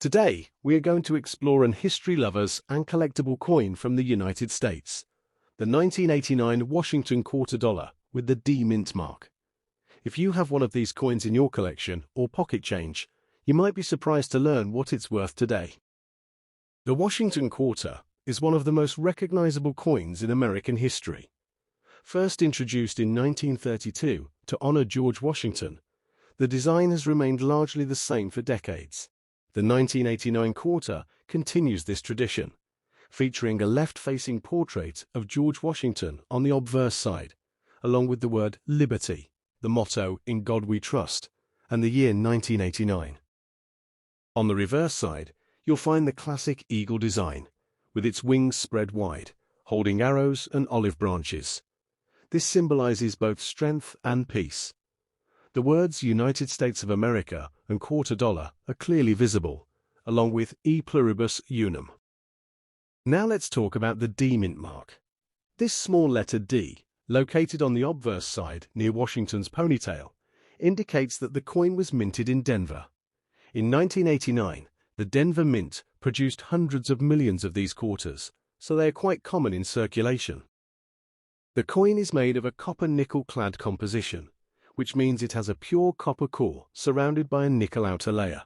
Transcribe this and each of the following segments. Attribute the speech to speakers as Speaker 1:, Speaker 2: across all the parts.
Speaker 1: Today, we are going to explore an history lovers and collectible coin from the United States, the 1989 Washington Quarter Dollar with the D Mint mark. If you have one of these coins in your collection or pocket change, you might be surprised to learn what it's worth today. The Washington Quarter is one of the most recognizable coins in American history. First introduced in 1932 to honor George Washington, the design has remained largely the same for decades. The 1989 quarter continues this tradition, featuring a left-facing portrait of George Washington on the obverse side, along with the word Liberty, the motto In God We Trust, and the year 1989. On the reverse side, you'll find the classic eagle design, with its wings spread wide, holding arrows and olive branches. This symbolizes both strength and peace. The words United States of America and quarter dollar are clearly visible, along with E Pluribus Unum. Now let's talk about the D Mint mark. This small letter D, located on the obverse side near Washington's ponytail, indicates that the coin was minted in Denver. In 1989, the Denver Mint produced hundreds of millions of these quarters, so they are quite common in circulation. The coin is made of a copper-nickel-clad composition, which means it has a pure copper core surrounded by a nickel outer layer.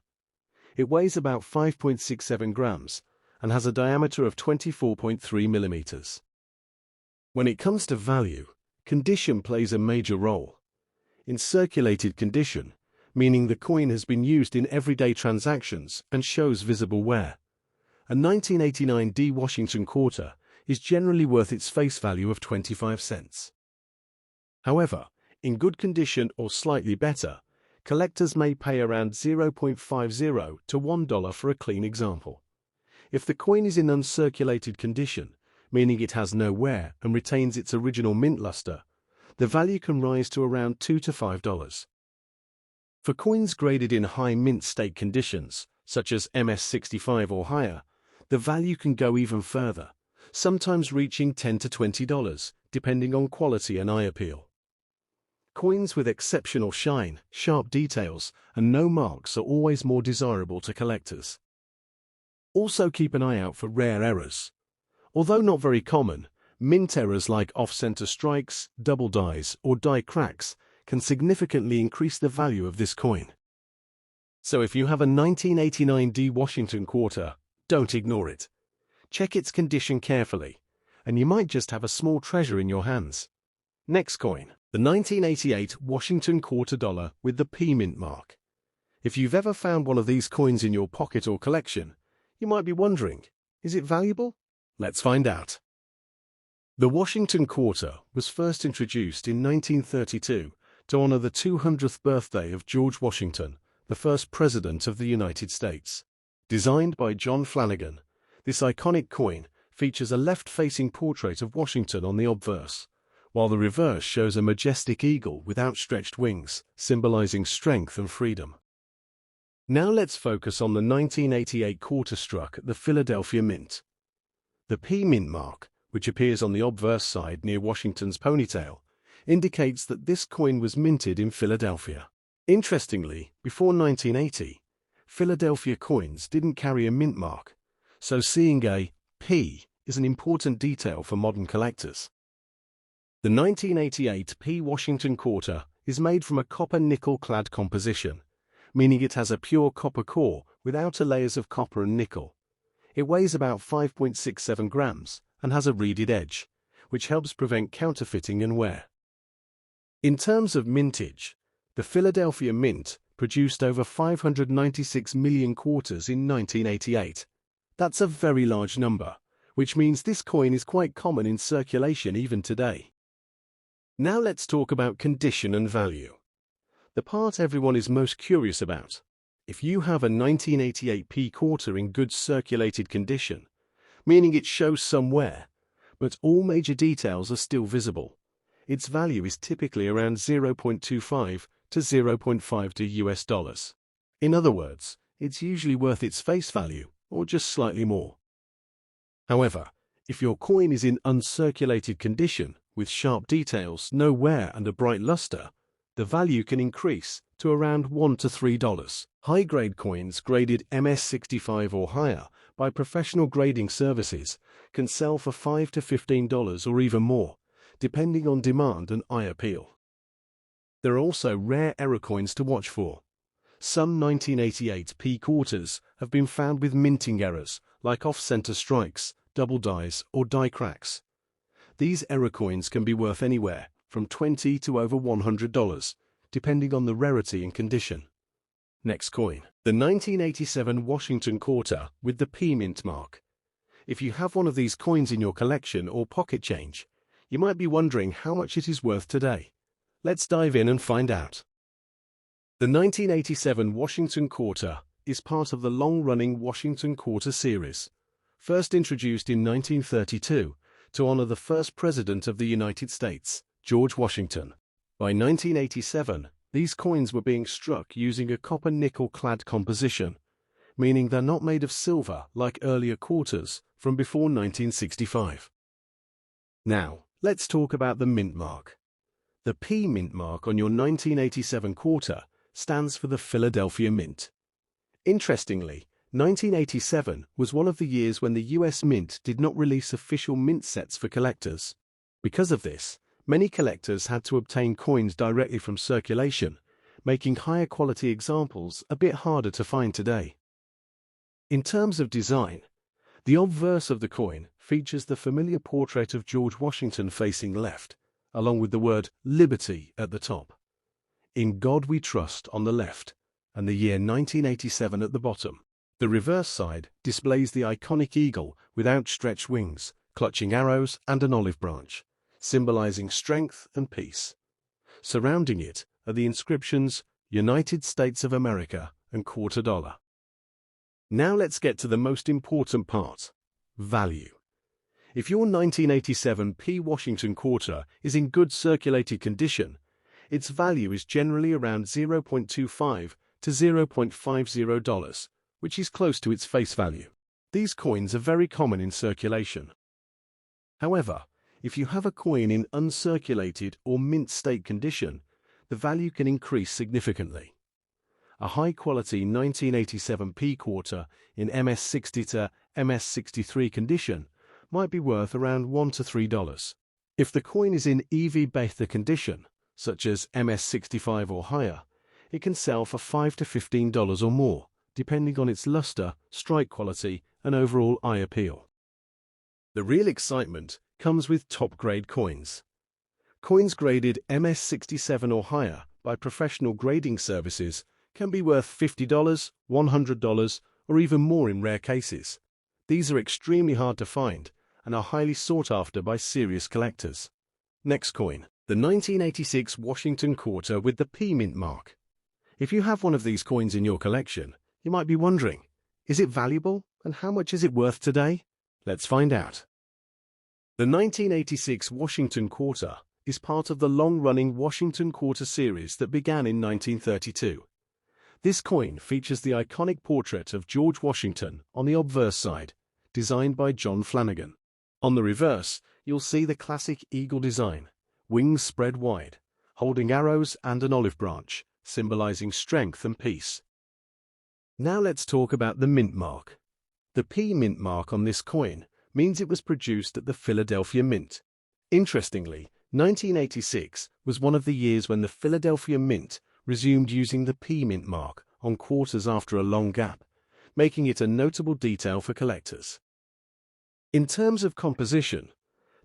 Speaker 1: It weighs about 5.67 grams and has a diameter of 24.3 millimeters. When it comes to value, condition plays a major role. In circulated condition, meaning the coin has been used in everyday transactions and shows visible wear, a 1989 D Washington quarter is generally worth its face value of 25 cents. However, in good condition or slightly better, collectors may pay around $0.50 to $1 for a clean example. If the coin is in uncirculated condition, meaning it has no wear and retains its original mint luster, the value can rise to around $2 to $5. For coins graded in high mint state conditions, such as MS65 or higher, the value can go even further, sometimes reaching $10 to $20, depending on quality and eye appeal. Coins with exceptional shine, sharp details, and no marks are always more desirable to collectors. Also keep an eye out for rare errors. Although not very common, mint errors like off-center strikes, double dies, or die cracks can significantly increase the value of this coin. So if you have a 1989 D Washington quarter, don't ignore it. Check its condition carefully, and you might just have a small treasure in your hands. Next coin, the 1988 Washington Quarter Dollar with the P Mint mark. If you've ever found one of these coins in your pocket or collection, you might be wondering, is it valuable? Let's find out. The Washington Quarter was first introduced in 1932 to honor the 200th birthday of George Washington, the first President of the United States. Designed by John Flanagan, this iconic coin features a left-facing portrait of Washington on the obverse, while the reverse shows a majestic eagle with outstretched wings, symbolizing strength and freedom. Now let's focus on the 1988 quarter struck at the Philadelphia Mint. The P Mint mark, which appears on the obverse side near Washington's ponytail, indicates that this coin was minted in Philadelphia. Interestingly, before 1980, Philadelphia coins didn't carry a mint mark, so seeing a P is an important detail for modern collectors. The 1988 P Washington Quarter is made from a copper-nickel-clad composition, meaning it has a pure copper core with outer layers of copper and nickel. It weighs about 5.67 grams and has a reeded edge, which helps prevent counterfeiting and wear. In terms of mintage, the Philadelphia Mint produced over 596 million quarters in 1988. That's a very large number, which means this coin is quite common in circulation even today. Now let's talk about condition and value. The part everyone is most curious about. If you have a 1988 P quarter in good circulated condition, meaning it shows some wear, but all major details are still visible, its value is typically around 0.25 to 0.52 US dollars. In other words, it's usually worth its face value, or just slightly more. However, if your coin is in uncirculated condition, with sharp details, no wear and a bright luster, the value can increase to around $1 to $3. High-grade coins graded MS65 or higher by professional grading services can sell for $5 to $15 or even more, depending on demand and eye appeal. There are also rare error coins to watch for. Some 1988 P quarters have been found with minting errors, like off-center strikes, double dies, or die cracks. These error coins can be worth anywhere from $20 to over $100, depending on the rarity and condition. Next coin, the 1987 Washington Quarter with the P mint mark. If you have one of these coins in your collection or pocket change, you might be wondering how much it is worth today. Let's dive in and find out. The 1987 Washington Quarter is part of the long-running Washington Quarter series, first introduced in 1932 to honor the first President of the United States, George Washington. By 1987, these coins were being struck using a copper-nickel clad composition, meaning they're not made of silver like earlier quarters from before 1965. Now, let's talk about the mint mark. The P mint mark on your 1987 quarter stands for the Philadelphia Mint. Interestingly, 1987 was one of the years when the US Mint did not release official mint sets for collectors. Because of this, many collectors had to obtain coins directly from circulation, making higher quality examples a bit harder to find today. In terms of design, the obverse of the coin features the familiar portrait of George Washington facing left, along with the word Liberty at the top. In God We Trust on the left, and the year 1987 at the bottom. The reverse side displays the iconic eagle with outstretched wings, clutching arrows and an olive branch, symbolizing strength and peace. Surrounding it are the inscriptions United States of America and quarter dollar. Now let's get to the most important part, value. If your 1987 P Washington Quarter is in good circulated condition, its value is generally around $0.25 to $0.50, which is close to its face value. These coins are very common in circulation. However, if you have a coin in uncirculated or mint state condition, the value can increase significantly. A high-quality 1987 P quarter in MS60 to MS63 condition might be worth around $1 to $3. If the coin is in EV beta condition, such as MS65 or higher, it can sell for $5 to $15 or more, depending on its luster, strike quality, and overall eye appeal. The real excitement comes with top-grade coins. Coins graded MS67 or higher by professional grading services can be worth $50, $100, or even more in rare cases. These are extremely hard to find and are highly sought after by serious collectors. Next coin, the 1986 Washington Quarter with the P mint mark. If you have one of these coins in your collection, you might be wondering, is it valuable and how much is it worth today? Let's find out. The 1986 Washington Quarter is part of the long-running Washington Quarter series that began in 1932. This coin features the iconic portrait of George Washington on the obverse side, designed by John Flanagan. On the reverse, you'll see the classic eagle design, wings spread wide, holding arrows and an olive branch, symbolizing strength and peace. Now let's talk about the mint mark. The P mint mark on this coin means it was produced at the Philadelphia Mint. Interestingly, 1986 was one of the years when the Philadelphia Mint resumed using the P mint mark on quarters after a long gap, making it a notable detail for collectors. In terms of composition,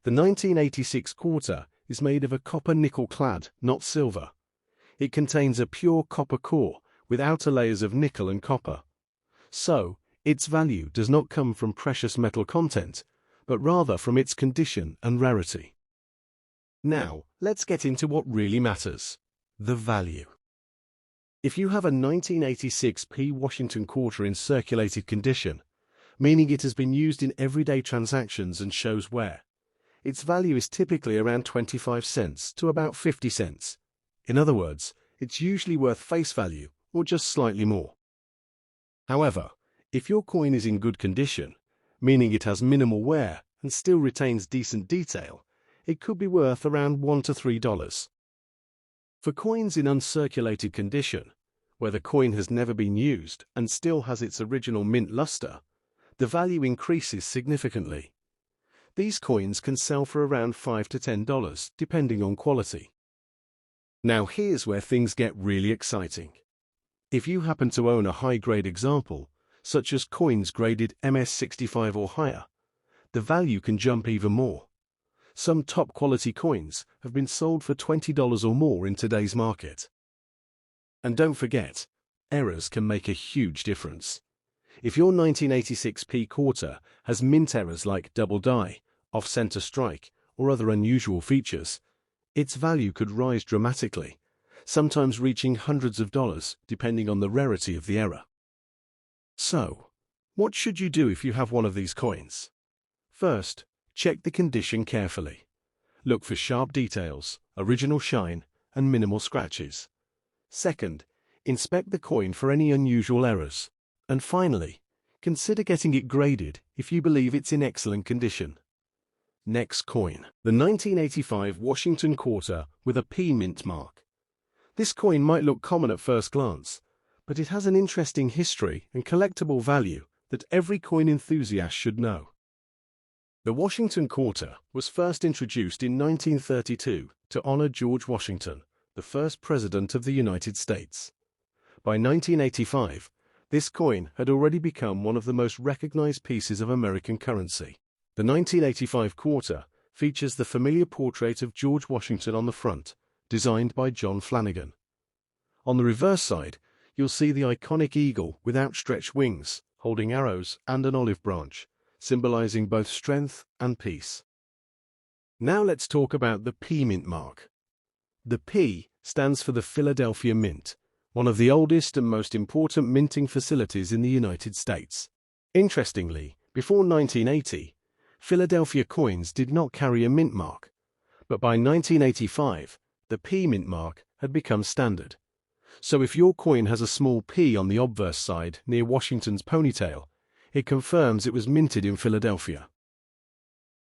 Speaker 1: the 1986 quarter is made of a copper-nickel clad, not silver. It contains a pure copper core with outer layers of nickel and copper. So, its value does not come from precious metal content, but rather from its condition and rarity. Now, let's get into what really matters, the value. If you have a 1986 P Washington Quarter in circulated condition, meaning it has been used in everyday transactions and shows wear, its value is typically around 25 cents to about 50 cents. In other words, it's usually worth face value or just slightly more. However, if your coin is in good condition, meaning it has minimal wear and still retains decent detail, it could be worth around $1 to $3. For coins in uncirculated condition, where the coin has never been used and still has its original mint luster, the value increases significantly. These coins can sell for around $5 to $10, depending on quality. Now here's where things get really exciting. If you happen to own a high-grade example, such as coins graded MS65 or higher, the value can jump even more. Some top-quality coins have been sold for $20 or more in today's market. And don't forget, errors can make a huge difference. If your 1986 P quarter has mint errors like double die, off-center strike, or other unusual features, its value could rise dramatically, sometimes reaching hundreds of dollars depending on the rarity of the error. So, what should you do if you have one of these coins? First, check the condition carefully. Look for sharp details, original shine, and minimal scratches. Second, inspect the coin for any unusual errors. And finally, consider getting it graded if you believe it's in excellent condition. Next coin, the 1985 Washington Quarter with a P mint mark. This coin might look common at first glance, but it has an interesting history and collectible value that every coin enthusiast should know. The Washington Quarter was first introduced in 1932 to honor George Washington, the first President of the United States. By 1985, this coin had already become one of the most recognized pieces of American currency. The 1985 quarter features the familiar portrait of George Washington on the front, designed by John Flanagan. On the reverse side, you'll see the iconic eagle with outstretched wings, holding arrows and an olive branch, symbolizing both strength and peace. Now let's talk about the P mint mark. The P stands for the Philadelphia Mint, one of the oldest and most important minting facilities in the United States. Interestingly, before 1980, Philadelphia coins did not carry a mint mark, but by 1985, the P mint mark had become standard. So if your coin has a small P on the obverse side near Washington's ponytail, it confirms it was minted in Philadelphia.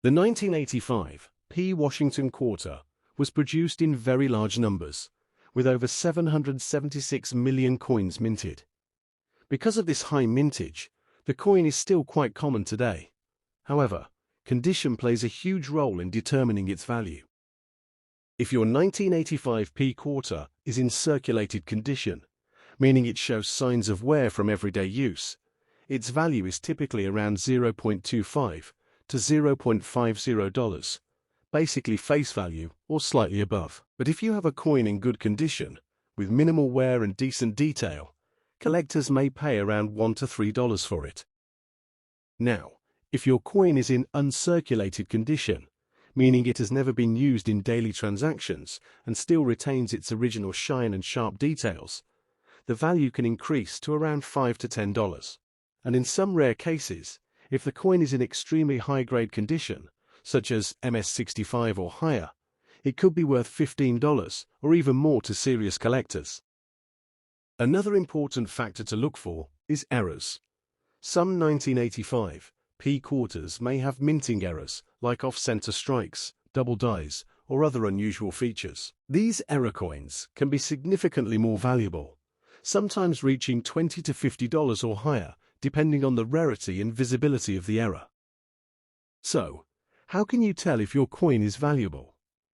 Speaker 1: The 1985 P Washington Quarter was produced in very large numbers, with over 776 million coins minted. Because of this high mintage, the coin is still quite common today. However, condition plays a huge role in determining its value. If your 1985 P quarter is in circulated condition, meaning it shows signs of wear from everyday use, its value is typically around $0.25 to $0.50, basically face value or slightly above. But if you have a coin in good condition, with minimal wear and decent detail, collectors may pay around $1 to $3 for it. Now, if your coin is in uncirculated condition, meaning it has never been used in daily transactions and still retains its original shine and sharp details, the value can increase to around $5 to $10. And in some rare cases, if the coin is in extremely high-grade condition, such as MS65 or higher, it could be worth $15 or even more to serious collectors. Another important factor to look for is errors. Some 1985 P quarters may have minting errors like off-center strikes, double dies, or other unusual features. These error coins can be significantly more valuable, sometimes reaching $20 to $50 or higher, depending on the rarity and visibility of the error. So, how can you tell if your coin is valuable?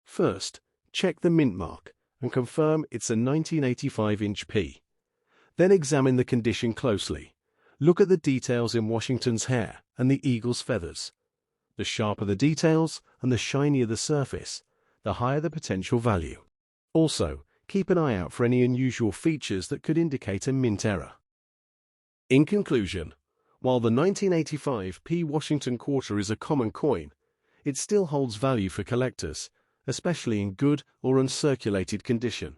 Speaker 1: First, check the mint mark and confirm it's a 1985-inch P. Then examine the condition closely. Look at the details in Washington's hair and the eagle's feathers. The sharper the details and the shinier the surface, the higher the potential value. Also, keep an eye out for any unusual features that could indicate a mint error. In conclusion, while the 1985 P Washington Quarter is a common coin, it still holds value for collectors, especially in good or uncirculated condition.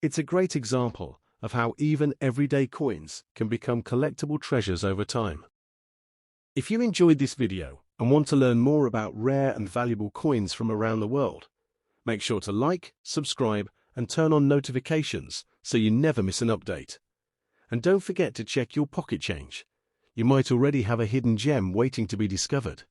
Speaker 1: It's a great example of how even everyday coins can become collectible treasures over time. If you enjoyed this video and want to learn more about rare and valuable coins from around the world, make sure to like, subscribe, and turn on notifications so you never miss an update. And don't forget to check your pocket change. You might already have a hidden gem waiting to be discovered.